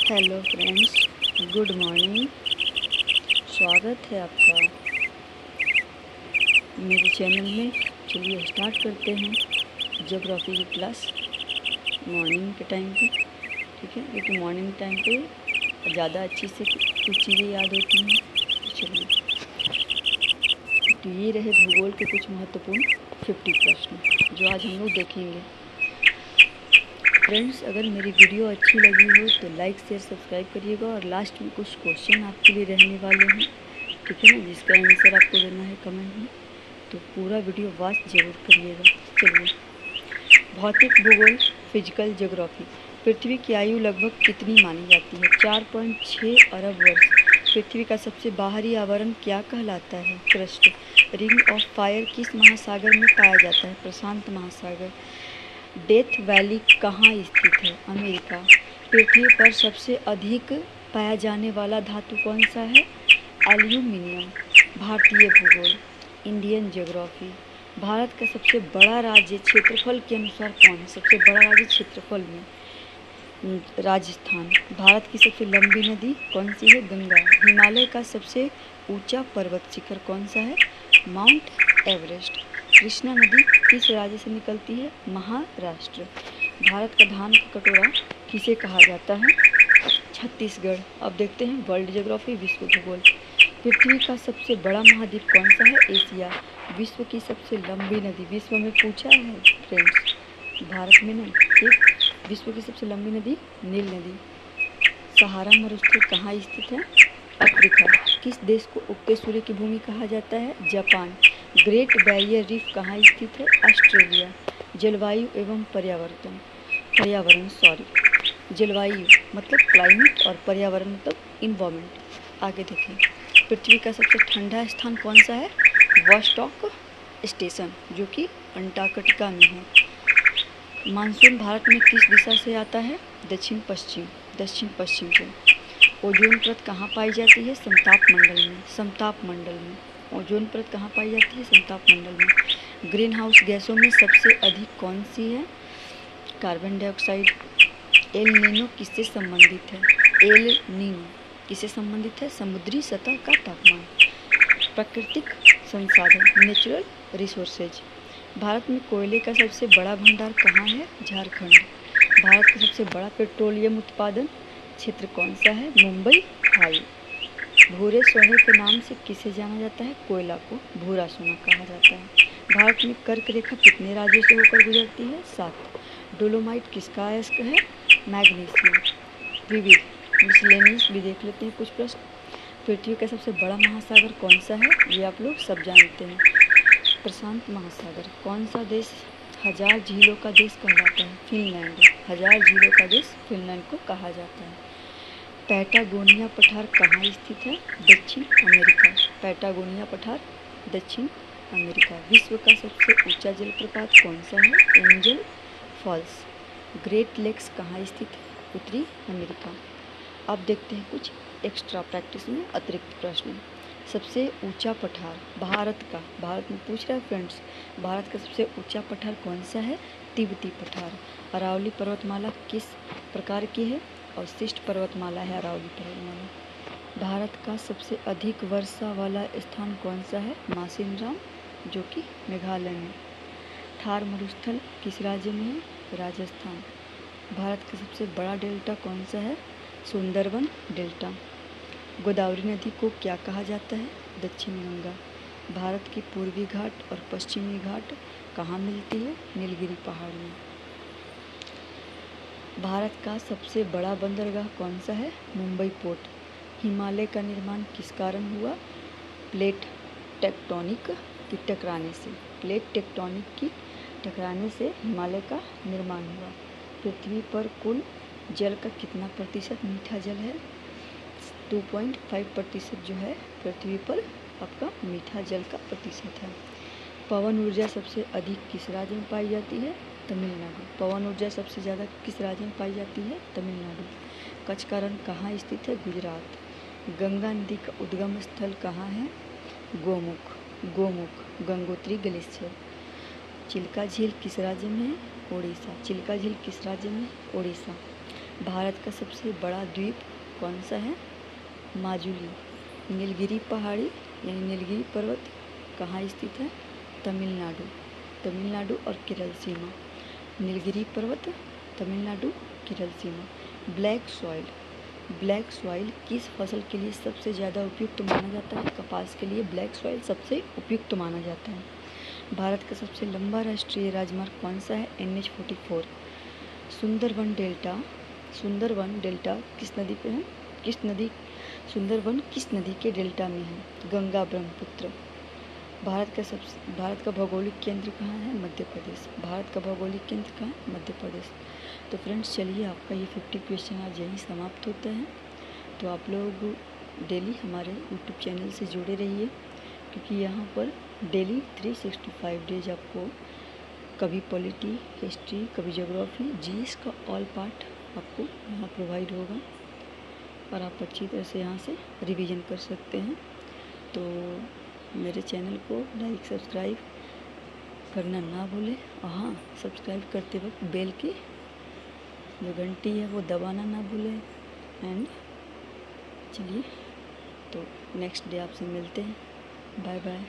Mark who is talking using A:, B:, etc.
A: Hello friends, good morning. स्वागत है आपका मेरे चैनल में। चलिए स्टार्ट करते हैं ज्योग्राफी की क्लास मॉर्निंग के टाइम पे। ठीक है, क्योंकि मॉर्निंग टाइम पे ज़्यादा अच्छी से कुछ चीज़ें याद होती हैं। चलिए, तो ये रहे भूगोल के कुछ महत्वपूर्ण 50 प्रश्न जो आज हम लोग देखेंगे। फ्रेंड्स, अगर मेरी वीडियो अच्छी लगी हो तो लाइक शेयर सब्सक्राइब करिएगा। और लास्ट में कुछ क्वेश्चन आपके लिए रहने वाले हैं, ठीक है ना, जिसका आंसर आपको देना है कमेंट में। तो पूरा वीडियो वॉच जरूर करिएगा। चलिए, भौतिक भूगोल फिजिकल ज्योग्राफी। पृथ्वी की आयु लगभग कितनी मानी जाती है? 4.6 अरब वर्ष। पृथ्वी का सबसे बाहरी आवरण क्या कहलाता है? क्रस्ट। रिंग ऑफ फायर किस महासागर में पाया जाता है? प्रशांत महासागर। डेथ वैली कहाँ स्थित है? अमेरिका। पृथ्वी पर सबसे अधिक पाया जाने वाला धातु कौन सा है? एल्यूमिनियम। भारतीय भूगोल इंडियन ज्योग्राफी। भारत का सबसे बड़ा राज्य क्षेत्रफल के अनुसार कौन है? सबसे बड़ा राज्य क्षेत्रफल में राजस्थान। भारत की सबसे लंबी नदी कौन सी है? गंगा। हिमालय का सबसे ऊंचा पर्वत शिखर कौन सा है? Mount Everest. कृष्णा नदी किस राज्य से निकलती है? महाराष्ट्र। भारत का धान का कटोरा किसे कहा जाता है? छत्तीसगढ़। अब देखते हैं वर्ल्ड ज्योग्राफी विश्व भूगोल। पृथ्वी का सबसे बड़ा महाद्वीप कौन सा है? एशिया। विश्व की सबसे लंबी नदी, विश्व में पूछा है फ्रेंड्स, भारत में नहीं, ठीक। विश्व की सबसे लंबी नदी नील नदी। सहारा मरुस्थल कहाँ स्थित है? अफ्रीका। किस देश को उगते सूर्य की भूमि कहा जाता है? जापान। ग्रेट बैरियर रीफ कहाँ स्थित है? ऑस्ट्रेलिया। जलवायु एवं पर्यावरण जलवायु मतलब क्लाइमेट और पर्यावरण मतलब इन्वायरमेंट। आगे देखें, पृथ्वी का सबसे ठंडा स्थान कौन सा है? वॉस्टॉक स्टेशन, जो कि अंटार्कटिका में है। मानसून भारत में किस दिशा से आता है? दक्षिण पश्चिम से। ओजोन परत कहाँ पाई जाती है? समताप मंडल में। ओजोन परत कहाँ पाई जाती है? समताप मंडल में। ग्रीन हाउस गैसों में सबसे अधिक कौन सी है? Carbon dioxide. एल नीनो किससे संबंधित है? एल नीनो किससे संबंधित है? समुद्री सतह का तापमान। प्राकृतिक संसाधन नेचुरल रिसोर्सेज। भारत में कोयले का सबसे बड़ा भंडार कहाँ है? झारखंड। भारत का सबसे बड़ा पेट्रोलियम उत्पादन क्षेत्र कौन सा है? मुंबई हाई। भूरे सोने के नाम से किसे जाना जाता है? कोयला को भूरा सोना कहा जाता है। भारत में कर्क रेखा कितने राज्यों से होकर गुजरती है? 7। डोलोमाइट किसका अयस्क है? मैग्नीशियम। विविध मिसलेनियस भी देख लेते हैं कुछ प्रश्न। पृथ्वी का सबसे बड़ा महासागर कौन सा है? ये आप लोग सब जानते हैं, प्रशांत महासागर। कौन सा देश 1000 झीलों का देश कहलाता है? फिनलैंड। 1000 झीलों का देश फिनलैंड को कहा जाता है। पैटागोनिया पठार कहाँ स्थित है? दक्षिण अमेरिका। पैटागोनिया पठार दक्षिण अमेरिका। विश्व का सबसे ऊंचा जलप्रपात कौन सा है? Angel false. ग्रेट लेक्स कहाँ स्थित है? उत्तरी अमेरिका। अब देखते हैं कुछ एक्स्ट्रा प्रैक्टिस में अतिरिक्त प्रश्न। सबसे ऊंचा पठार भारत में पूछ रहा है फ्रेंड्स, भारत का सबसे ऊंचा पठार कौन सा है? तिब्बती पठार। अरावली पर्वतमाला किस प्रकार की है? अवशिष्ट पर्वतमाला है अरावली पर्वतमाला। भारत का सबसे अधिक वर्षा वाला स्थान कौन सा है? मासिनराम, जो कि मेघालय में। थार मरुस्थल किस राज्य में है? राजस्थान। भारत का सबसे बड़ा डेल्टा कौन सा है? सुंदरबन डेल्टा। गोदावरी नदी को क्या कहा जाता है? दक्षिण गंगा। भारत की पूर्वी घाट और पश्चिमी घाट कहाँ मिलती है? नीलगिरी पहाड़ में। भारत का सबसे बड़ा बंदरगाह कौन सा है? मुंबई पोर्ट। हिमालय का निर्माण किस कारण हुआ? प्लेट टेक्टोनिक की टकराने से हिमालय का निर्माण हुआ। पृथ्वी पर कुल जल का कितना प्रतिशत मीठा जल है? 2.5% जो है पृथ्वी पर आपका मीठा जल का प्रतिशत है। पवन ऊर्जा सबसे अधिक किस राज्य में पाई जाती है? तमिलनाडु। पवन ऊर्जा सबसे ज़्यादा किस राज्य में पाई जाती है? तमिलनाडु। कच्छ का रण कहाँ स्थित है? गुजरात। गंगा नदी का उद्गम स्थल कहाँ है? गोमुख गंगोत्री ग्लेशियर। चिल्का झील किस राज्य में है? ओडिशा। चिल्का झील किस राज्य में? ओडिशा। भारत का सबसे बड़ा द्वीप कौन सा है? माजुली। नीलगिरी पहाड़ी यानी नीलगिरी पर्वत कहाँ स्थित है? तमिलनाडु। तमिलनाडु और केरल सीमा। नीलगिरी पर्वत, तमिलनाडु, केरल सीमा। Black soil. ब्लैक सॉइल किस फसल के लिए सबसे ज़्यादा उपयुक्त माना जाता है? कपास के लिए ब्लैक सॉइल सबसे उपयुक्त माना जाता है। भारत का सबसे लंबा राष्ट्रीय राजमार्ग कौन सा है? NH-44। Sundarban delta. Sundarban delta किस नदी पे है? किस नदी सुंदरवन किस नदी के डेल्टा में है? गंगा ब्रह्मपुत्र। भारत का भौगोलिक केंद्र कहाँ है? मध्य प्रदेश। भारत का भौगोलिक केंद्र कहाँ है? मध्य प्रदेश। तो फ्रेंड्स चलिए, आपका ये 50 क्वेश्चन आज यहीं समाप्त होता है। तो आप लोग डेली हमारे यूट्यूब चैनल से जुड़े रहिए, क्योंकि यहाँ पर डेली 365 डेज आपको कभी पॉलिटी, हिस्ट्री, कभी ज्योग्राफी, जीएस का ऑल पार्ट आपको यहाँ प्रोवाइड होगा और आप अच्छी तरह से यहाँ से रिवीजन कर सकते हैं। तो मेरे चैनल को लाइक सब्सक्राइब करना ना भूलें, और हाँ, सब्सक्राइब करते वक्त बेल की जो घंटी है वो दबाना ना भूलें। एंड चलिए, तो नेक्स्ट डे आपसे मिलते हैं। Bye bye.